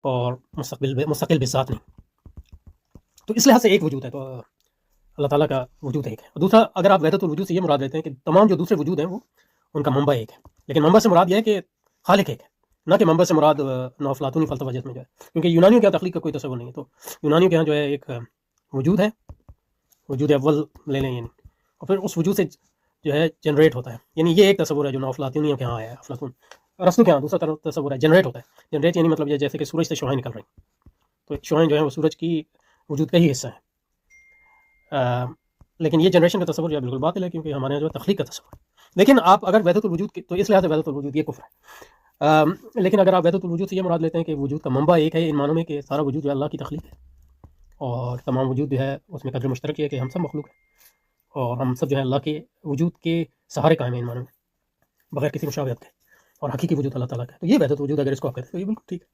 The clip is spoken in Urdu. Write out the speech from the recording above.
اور مستقل بذات نہیں. تو اس لحاظ سے ایک وجود ہے، تو اللہ تعالیٰ کا وجود ایک ہے. اور دوسرا، اگر آپ وحدت الوجود سے یہ مراد لیتے ہیں کہ تمام جو دوسرے وجود ہیں وہ ان کا منبع ایک ہے، لیکن منبع سے مراد یہ ہے کہ خالق ایک ہے، نہ کہ منبع سے مراد نو افلاطونی فلسفہ جس میں جو ہے، کیونکہ یونانیوں کے یہاں تخلیق کا کوئی تصور نہیں ہے. تو یونانیوں کے یہاں جو ہے ایک وجود ہے، وجود اول لے لیں، یعنی اور پھر اس وجود سے جو ہے جنریٹ ہوتا ہے. یعنی یہ ایک تصور ہے جو نو افلاطونیوں کے یہاں آیا ہے. افلاطون ارسطو کے یہاں دوسرا تصور ہے، جنریٹ ہوتا ہے. جنریٹ یعنی مطلب یہ جیسے کہ سورج سے شعاعیں نکل رہی ہیں، تو شعاعیں جو ہیں وہ سورج کی وجود کا ہی حصہ ہے. لیکن یہ جنریشن کا تصور جو ہے بالکل باطل ہے، کیونکہ ہمارے یہاں جو ہے تخلیق کا تصور ہے. لیکن آپ اگر وحدت الوجود کی، تو اس لحاظ سے وحدت الوجود یہ کفر ہے. لیکن اگر آپ وحدت الوجود سے یہ مراد لیتے ہیں کہ وجود کا منبع ایک ہے، ان معنوں میں کہ سارا وجود جو ہے اللہ کی تخلیق ہے، اور تمام وجود جو ہے اس میں قدر مشترک ہے کہ ہم سب مخلوق ہیں، اور ہم سب جو ہے اللہ کے وجود کے سہارے قائم ہیں ان معنوں میں، بغیر کسی مشابہت کے، اور حقیقی وجود اللہ تعالیٰ کا ہے. تو یہ وحدت وجود اگر اس کو آپ کہتے ہیں تو یہ بالکل ٹھیک ہے.